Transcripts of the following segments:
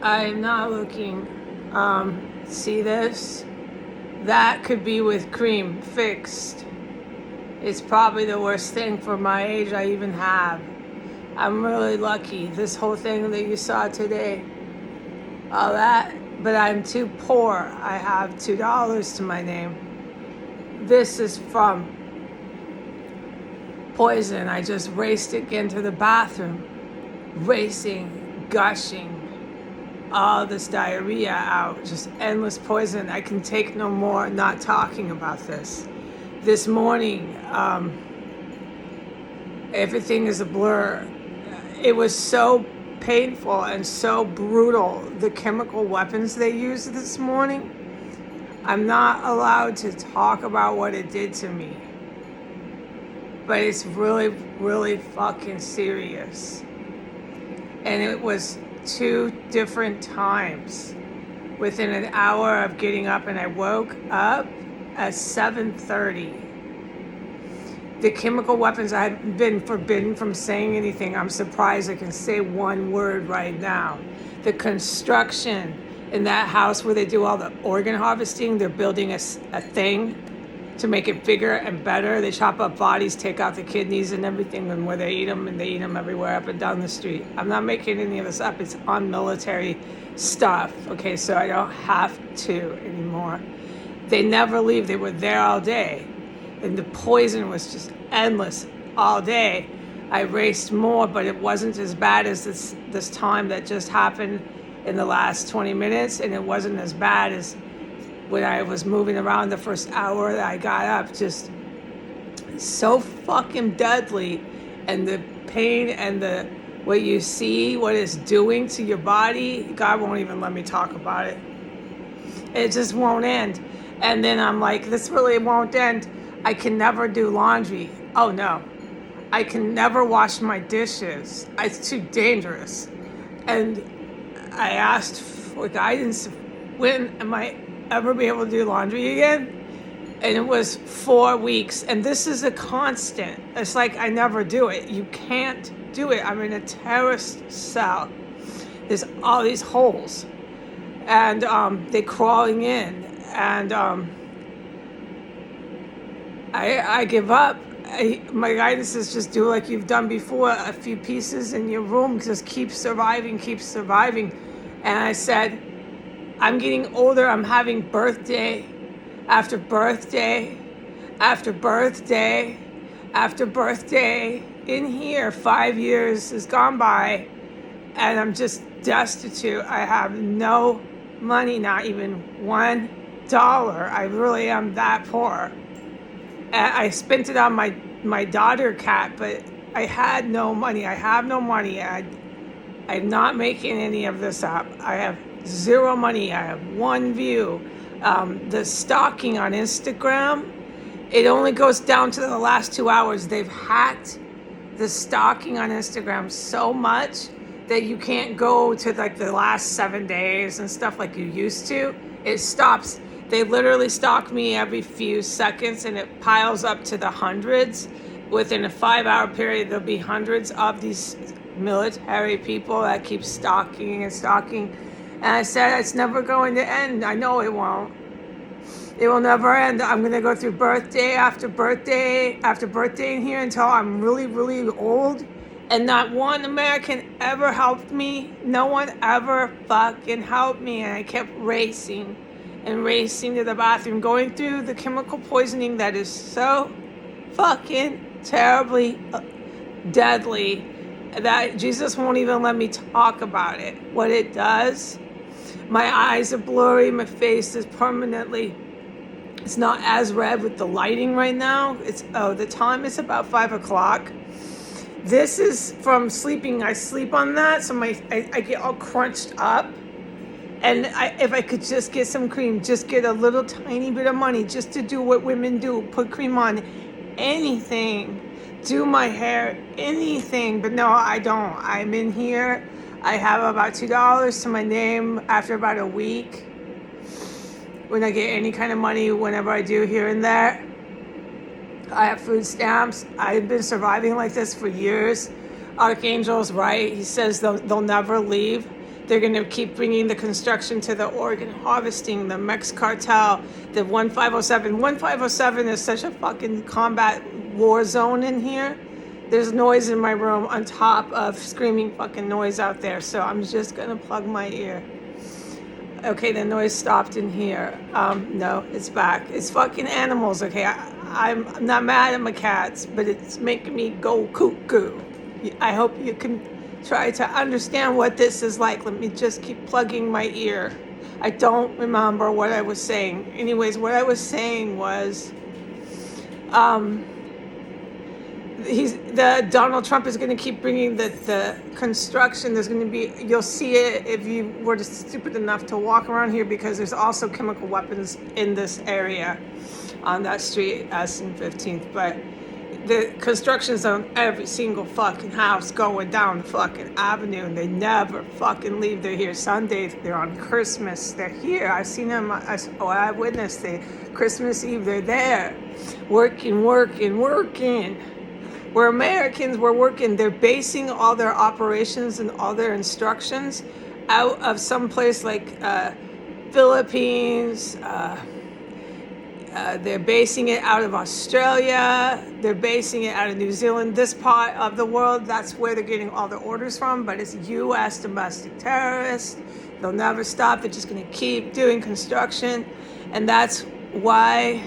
I'm not looking. See this? That could be with cream fixed. It's probably the worst thing for my age I even have. I'm really lucky. This whole thing that you saw today, all that, but I'm too poor. I have $2 to my name. This is from poison. I just raced it into the bathroom, racing, gushing, all this diarrhea out, just endless poison. I can take no more not talking about this. This morning, everything is a blur. It was so painful and so brutal, the chemical weapons they used this morning. I'm not allowed to talk about what it did to me, but it's really, really fucking serious. And it was 2 different times within an hour of getting up, and I woke up at 7:30. The chemical weapons, I've been forbidden from saying anything. I'm surprised I can say one word right now. The construction in that house where they do all the organ harvesting, they're building a thing to make it bigger and better. They chop up bodies, take out the kidneys and everything, and where they eat them, and they eat them everywhere up and down the street. I'm not making any of this up. It's on military stuff, okay, so I don't have to anymore. They never leave. They were there all day, and the poison was just endless all day. I raced more, but it wasn't as bad as this time that just happened in the last 20 minutes, and it wasn't as bad as when I was moving around the first hour that I got up. Just so fucking deadly, and the pain and the what you see, what it's doing to your body, God won't even let me talk about it. It just won't end. And then I'm like, this really won't end. I can never do laundry. Oh no. I can never wash my dishes. It's too dangerous. And I asked for guidance. When am I ever be able to do laundry again? And it was 4 weeks. And this is a constant. It's like I never do it. You can't do it. I'm in a terrorist cell. There's all these holes. And they're crawling in. And I give up. My guidance is just do like you've done before, a few pieces in your room, just keep surviving. And I said, I'm getting older, I'm having birthday after birthday after birthday after birthday. In here, 5 years has gone by, and I'm just destitute. I have no money, not even $1. I really am that poor. I spent it on my daughter cat, but I had no money. I have no money. I'm not making any of this up. I have 0 money. I have 1 view. The stalking on Instagram, it only goes down to the last 2 hours. They've hacked the stalking on Instagram so much that you can't go to like the last 7 days and stuff like you used to. It stops. They literally stalk me every few seconds, and it piles up to the hundreds. Within a 5-hour period, there'll be hundreds of these military people that keep stalking and stalking. And I said, it's never going to end. I know it won't. It will never end. I'm going to go through birthday after birthday after birthday in here until I'm really, really old. And not one American ever helped me. No one ever fucking helped me. And I kept racing and racing to the bathroom, going through the chemical poisoning that is so fucking terribly deadly that Jesus won't even let me talk about it. What it does, my eyes are blurry, my face is permanently, it's not as red with the lighting right now. The time is about 5 o'clock. This is from sleeping. I sleep on that, so I get all crunched up. And if I could just get some cream, just get a little tiny bit of money just to do what women do, put cream on anything, do my hair, anything. But no, I don't. I'm in here. I have about $2 to my name after about a week. When I get any kind of money, whenever I do here and there. I have food stamps. I've been surviving like this for years. Archangel's right. He says they'll never leave. They're going to keep bringing the construction to the organ harvesting, the Mex cartel, the 1507. 1507 is such a fucking combat war zone in here. There's noise in my room on top of screaming fucking noise out there. So I'm just going to plug my ear. Okay, the noise stopped in here. No, it's back. It's fucking animals, okay? I'm not mad at my cats, but it's making me go cuckoo. I hope you can try to understand what this is like. Let me just keep plugging my ear. I don't remember what I was saying. Anyways, what I was saying was, Donald Trump is going to keep bringing the construction. There's going to be, you'll see it if you were stupid enough to walk around here, because there's also chemical weapons in this area on that street, S and 15th. But the construction's on every single fucking house going down the fucking avenue, and they never fucking leave. They're here Sundays, they're on Christmas, they're here. I've seen them, I witnessed it. Christmas Eve, they're there, working. We're Americans, we're working. They're basing all their operations and all their instructions out of some place like Philippines. They're basing it out of Australia. They're basing it out of New Zealand. This part of the world, that's where they're getting all the orders from. But it's U.S. domestic terrorists. They'll never stop. They're just going to keep doing construction. And that's why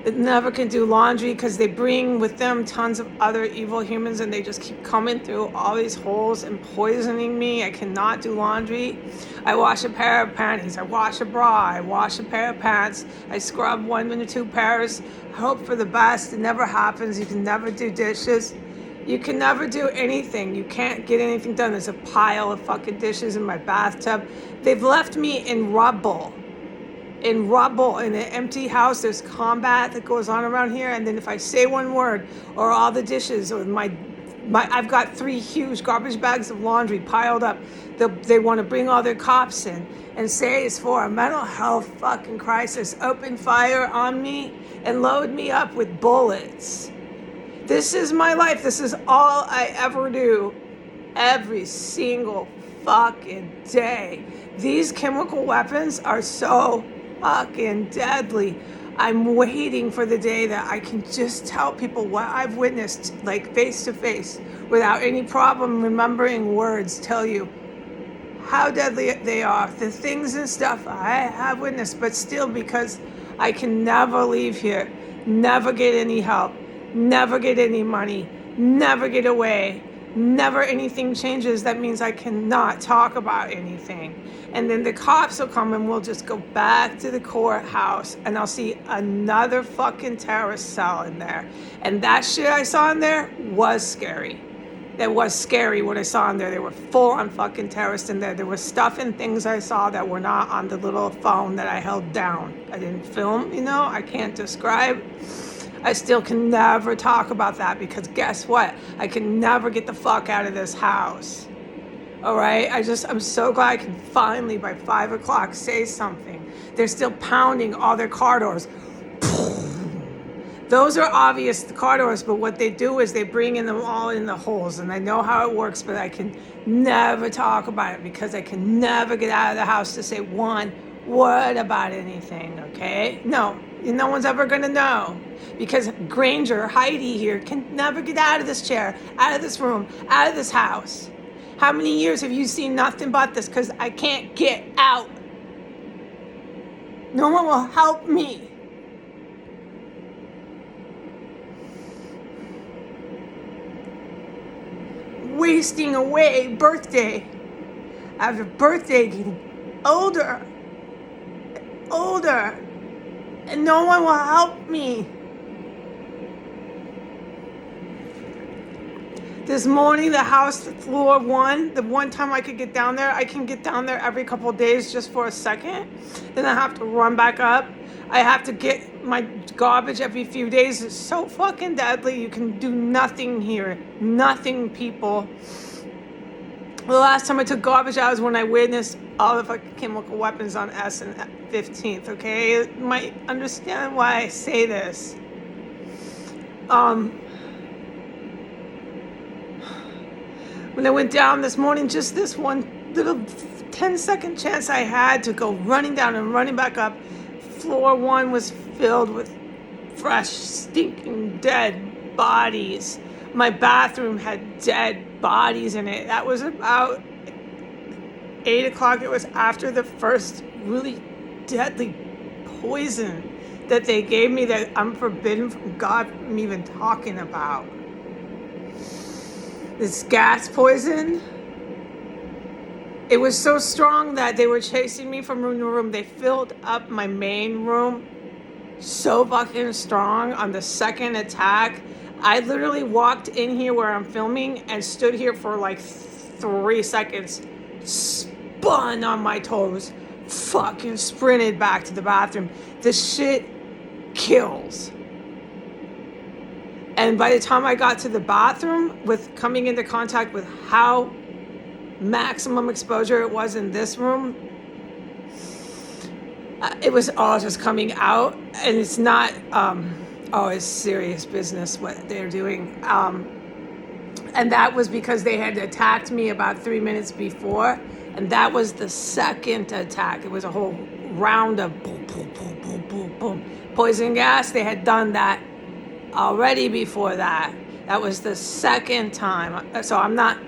they never can do laundry, because they bring with them tons of other evil humans, and they just keep coming through all these holes and poisoning me. I cannot do laundry. I wash a pair of panties. I wash a bra. I wash a pair of pants. I scrub 1 or 2 pairs. I hope for the best. It never happens. You can never do dishes. You can never do anything. You can't get anything done. There's a pile of fucking dishes in my bathtub. They've left me in rubble. In an empty house. There's combat that goes on around here, and then if I say one word, or all the dishes, or my I've got 3 huge garbage bags of laundry piled up. They want to bring all their cops in and say it's for a mental health fucking crisis. Open fire on me and load me up with bullets. This is my life. This is all I ever do, every single fucking day. These chemical weapons are so fucking deadly. I'm waiting for the day that I can just tell people what I've witnessed, like face to face, without any problem remembering words, tell you how deadly they are, the things and stuff I have witnessed. But still, because I can never leave here, never get any help, never get any money, never get away, never anything changes, that means I cannot talk about anything. And then the cops will come and we'll just go back to the courthouse, and I'll see another fucking terrorist cell in there. And that shit I saw in there was scary. That was scary what I saw in there. They were full on fucking terrorists in there. There was stuff and things I saw that were not on the little phone that I held down. I didn't film, I can't describe. I still can never talk about that, because guess what? I can never get the fuck out of this house. All right? I'm so glad I can finally, by 5 o'clock, say something. They're still pounding all their car doors. Those are obvious car doors, but what they do is they bring in them all in the holes, and I know how it works, but I can never talk about it, because I can never get out of the house to say one word about anything, okay? No one's ever gonna know, because Granger, Heidi here, can never get out of this chair, out of this room, out of this house. How many years have you seen nothing but this? Because I can't get out. No one will help me. Wasting away birthday after birthday, getting older, and no one will help me. This morning, the house, floor 1, the one time I could get down there, I can get down there every couple of days just for a second. Then I have to run back up. I have to get my garbage every few days. It's so fucking deadly. You can do nothing here. Nothing, people. The last time I took garbage out was when I witnessed all the fucking chemical weapons on S and 15th, okay? You might understand why I say this. When I went down this morning, just this one little 10-second chance I had to go running down and running back up. Floor 1 was filled with fresh, stinking, dead bodies. My bathroom had dead bodies in it. That was about 8 o'clock. It was after the first really deadly poison that they gave me that I'm forbidden from God from even talking about. This gas poison. It was so strong that they were chasing me from room to room. They filled up my main room so fucking strong on the second attack. I literally walked in here where I'm filming and stood here for like 3 seconds, spun on my toes, fucking sprinted back to the bathroom. This shit kills. And by the time I got to the bathroom, with coming into contact with how maximum exposure it was in this room, it was all just coming out. And it's not, it's serious business what they're doing. And that was because they had attacked me about 3 minutes before. And that was the second attack. It was a whole round of boom, boom, boom, boom, boom, boom. Poison gas, they had done that already before that. That was the second time. So I'm not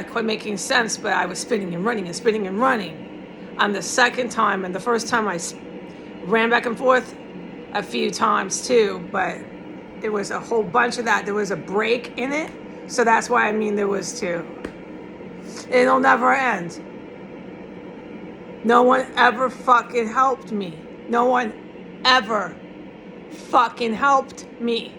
quite making sense, but I was spinning and running and spinning and running on the second time. And the first time I ran back and forth a few times too, but there was a whole bunch of that. There was a break in it. So that's why I mean there was two. It'll never end. No one ever fucking helped me. No one ever fucking helped me.